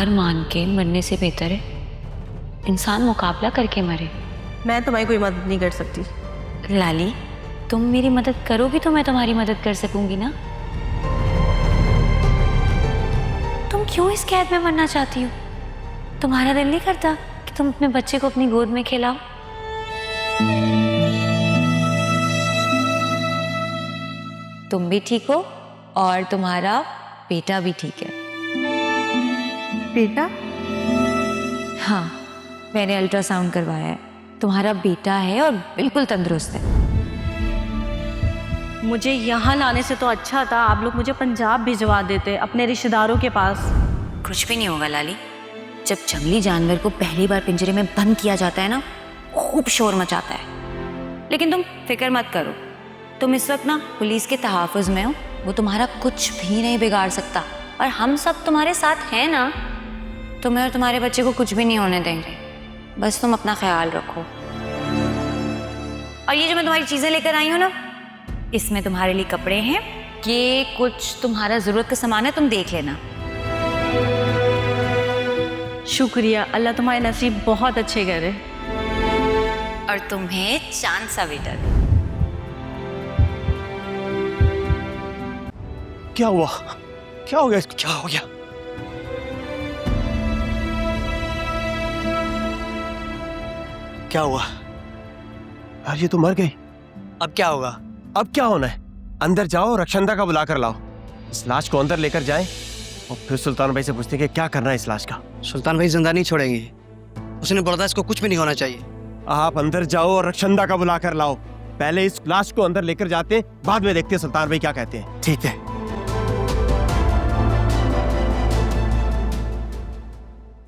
हार मान के मरने से बेहतर है इंसान मुकाबला करके मरे। मैं तुम्हारी कोई मदद नहीं कर सकती। लाली, तुम मेरी मदद करोगी तो मैं तुम्हारी मदद कर सकूंगी ना। तुम क्यों इस कैद में मरना चाहती हो? तुम्हारा दिल नहीं करता कि तुम अपने बच्चे को अपनी गोद में खिलाओ? तुम भी ठीक हो और तुम्हारा बेटा भी ठीक है। बेटा? हाँ, मैंने अल्ट्रासाउंड करवाया है। तुम्हारा बेटा है और बिल्कुल तंदुरुस्त है। मुझे यहाँ लाने से तो अच्छा था आप लोग मुझे पंजाब भिजवा देते, अपने रिश्तेदारों के पास। कुछ भी नहीं होगा लाली। जब जंगली जानवर को पहली बार पिंजरे में बंद किया जाता है ना, खूब शोर मचाता है। लेकिन तुम फिक्र मत करो, तुम इस वक्त ना पुलिस के तहफ़्फ़ुज़ में हो। वो तुम्हारा कुछ भी नहीं बिगाड़ सकता और हम सब तुम्हारे साथ हैं ना। तुम्हें और तुम्हारे बच्चे को कुछ भी नहीं होने देंगे। बस तुम अपना ख्याल रखो। और ये जो मैं तुम्हारी चीज़ें लेकर आई हूँ ना, इसमें तुम्हारे लिए कपड़े हैं, ये कुछ तुम्हारा ज़रूरत का सामान है, तुम देख लेना। शुक्रिया, अल्लाह तुम्हारे नसीब बहुत अच्छे करे। और तुम्हें चांद सा बेटा दे। क्या हुआ? क्या हो गया इसको? क्या हो गया? क्या हुआ? यार ये तो मर गई। अब क्या होगा? अब क्या होना है? अंदर जाओ, रक्षंदा का बुला कर लाओ। इस लाश को अंदर लेकर जाएं और फिर सुल्तान भाई से पूछते हैं कि क्या करना है इस लाश का। सुल्तान भाई जिंदा नहीं छोड़ेंगे, उसने बोला था इसको कुछ भी नहीं होना चाहिए। आप अंदर जाओ और रक्षंदा का बुला कर लाओ। पहले इस लाश को अंदर लेकर जाते हैं, बाद में देखते हैं सुल्तान भाई क्या कहते हैं। ठीक है।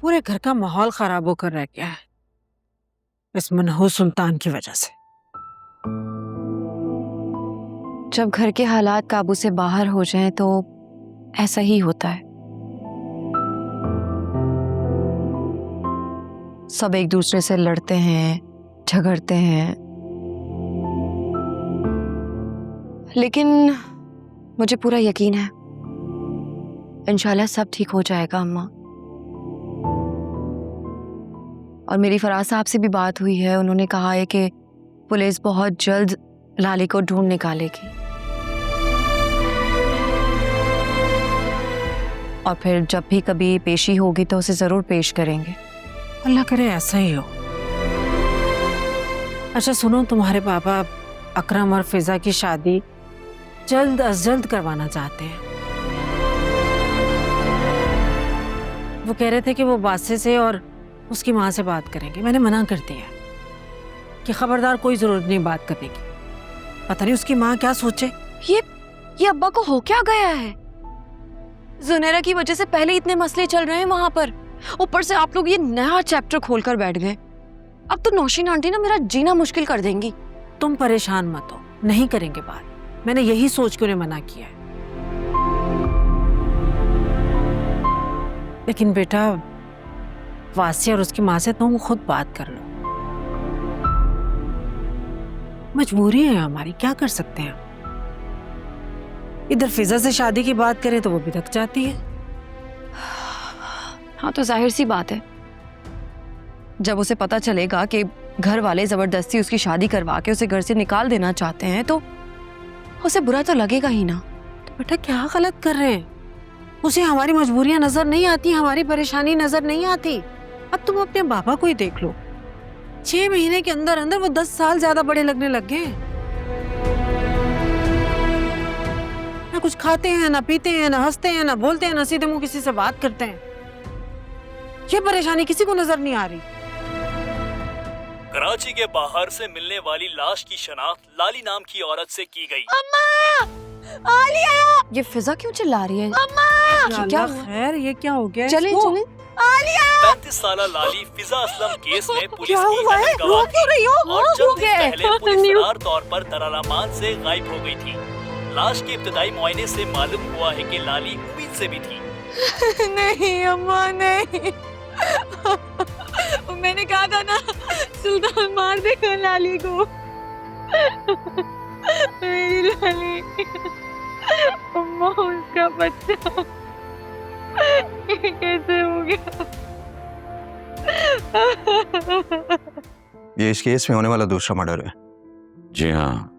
पूरे घर का माहौल खराब होकर रह गया है इस मनहूस सुल्तान की वजह से। जब घर के हालात काबू से बाहर हो जाएं तो ऐसा ही होता है। सब एक दूसरे से लड़ते हैं, झगड़ते हैं, लेकिन मुझे पूरा यकीन है इंशाल्लाह सब ठीक हो जाएगा अम्मा। और मेरी फराज साहब से भी बात हुई है, उन्होंने कहा है कि पुलिस बहुत जल्द लाली को ढूंढ निकालेगी और फिर जब भी कभी पेशी होगी तो उसे जरूर पेश करेंगे। अल्लाह करे ऐसा ही हो। अच्छा सुनो, तुम्हारे पापा अकरम और फिजा की शादी जल्द अज जल्द करवाना चाहते हैं। वो कह रहे थे कि वो बादशाह से और उसकी माँ से बात करेंगे। मैंने मना कर दिया कि खबरदार, कोई जरूरत नहीं बात करने की। पता नहीं उसकी माँ क्या सोचे। ये अब्बा को हो क्या गया है? जुनैरा की वजह से पहले इतने मसले चल रहे हैं वहां पर, ऊपर से आप लोग ये नया चैप्टर खोलकर बैठ गए। अब तो नौशीन आंटी ना मेरा जीना मुश्किल कर देंगी। तुम परेशान मत हो, नहीं करेंगे बात। मैंने यही सोच के उन्हें मना किया है। लेकिन बेटा, वासिया और उसकी माँ से तुम खुद बात कर लो। मजबूरी है हमारी, क्या कर सकते हैं। इधर फिजा से शादी की बात करें तो वो बिदक जाती है। हाँ तो जाहिर सी बात है, जब उसे पता चलेगा कि घर वाले जबरदस्ती उसकी शादी करवा के उसे घर से निकाल देना चाहते हैं तो उसे बुरा तो लगेगा ही ना। तो बेटा क्या गलत कर रहे हैं? उसे हमारी मजबूरियां नजर नहीं आती, हमारी परेशानी नजर नहीं आती। अब तुम अपने पापा को ही देख लो, 6 महीने के अंदर अंदर वो 10 साल ज्यादा बड़े लगने लग गए। ना कुछ खाते हैं, ना पीते हैं, ना हंसते हैं, ना बोलते हैं, ना सीधे मुंह किसी से बात करते हैं। ये परेशानी किसी को नजर नहीं आ रही। कराची के बाहर से मिलने वाली लाश की शनाख्त लाली नाम की औरत से की गई। अम्मा! आलिया! ये फिजा क्यों चिल्ला रही है? अम्मा! क्या खैर, ये क्या हो गया? चले चले। 35 साल लाली फिजा असलम केस में पुलिस क्या की हुआ है? अहम गवाह रो क्यों रही हो? और चंद दिन गए। पहले पुलिस फरार तौर पर दरालामान से गायब हो गई थी। लाश के इब्तदाई मुआयने से मालूम हुआ है कि लाली उम्मीद से भी थी। नहीं अम्मा नहीं, मैंने कहा था ना सुल्तान मार देगा लाली को। मेरी लाली, अम्मा उसका बच्चा। कैसे हो गया? ये इस केस में होने वाला दूसरा मर्डर है। जी हाँ,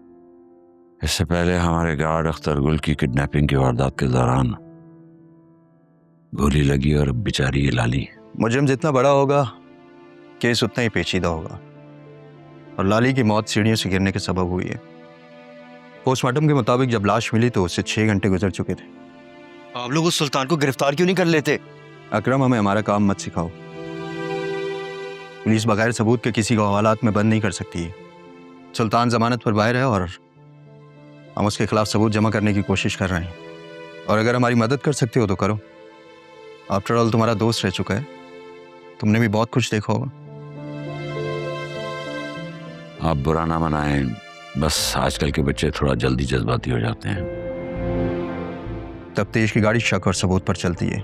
इससे पहले हमारे गार्ड अख्तर गुल की किडनैपिंग की वारदात के दौरान गोली लगी और अब बेचारी ये लाली। मुजरिम जितना बड़ा होगा केस उतना ही पेचीदा होगा, और लाली की मौत सीढ़ियों से गिरने के सबब हुई है। पोस्टमार्टम के मुताबिक जब लाश मिली तो उससे 6 घंटे गुजर चुके थे। आप लोग उस सुल्तान को गिरफ्तार क्यों नहीं कर लेते? अकरम, हमें हमारा काम मत सिखाओ। पुलिस बगैर सबूत के किसी को हवालात में बंद नहीं कर सकती है। सुल्तान जमानत पर बाहर है और हम उसके खिलाफ सबूत जमा करने की कोशिश कर रहे हैं, और अगर हमारी मदद कर सकते हो तो करो। आफ्टर ऑल तुम्हारा दोस्त रह चुका है, तुमने भी बहुत कुछ देखा होगा। आप बुरा ना मनाएं, बस आजकल के बच्चे थोड़ा जल्दी जज्बाती हो जाते हैं। तफ्तीश की गाड़ी शक और सबूत पर चलती है,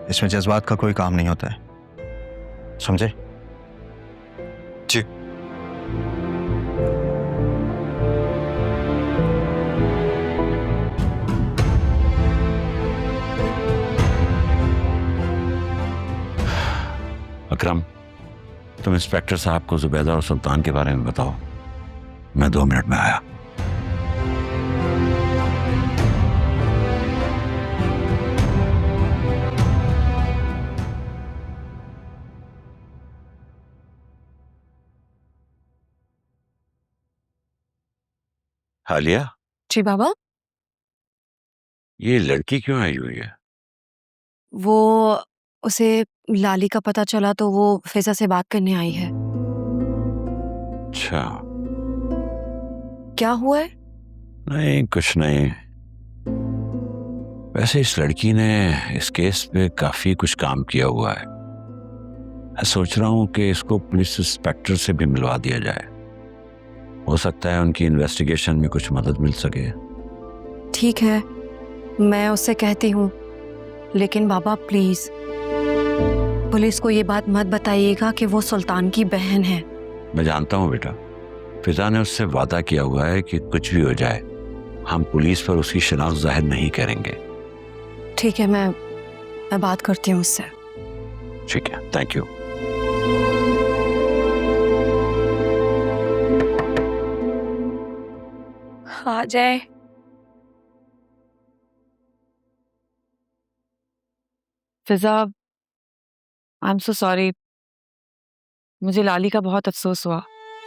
इसमें जज्बात का कोई काम नहीं होता है, समझे? जी। अकरम, तुम इंस्पेक्टर साहब को जुबैदा और सुल्तान के बारे में बताओ, मैं 2 मिनट में आया। हालिया, जी बाबा, ये लड़की क्यों आई हुई है? वो उसे लाली का पता चला तो वो फिजा से बात करने आई है। अच्छा, क्या हुआ है? नहीं कुछ नहीं। वैसे इस लड़की ने इस केस पे काफी कुछ काम किया हुआ है। मैं सोच रहा हूँ कि इसको पुलिस इंस्पेक्टर से भी मिलवा दिया जाए, हो सकता है उनकी इन्वेस्टिगेशन में कुछ मदद मिल सके। ठीक है, मैं उससे कहती हूँ, लेकिन बाबा प्लीज पुलिस को ये बात मत बताइएगा कि वो सुल्तान की बहन है। मैं जानता हूँ बेटा, फिजा ने उससे वादा किया हुआ है कि कुछ भी हो जाए हम पुलिस पर उसकी शनाख्त जाहिर नहीं करेंगे। ठीक है, मैं बात करती हूँ उससे। ठीक है, थैंक यू। आ जाए। Fiza, I am so sorry. मुझे लाली का बहुत अफसोस हुआ।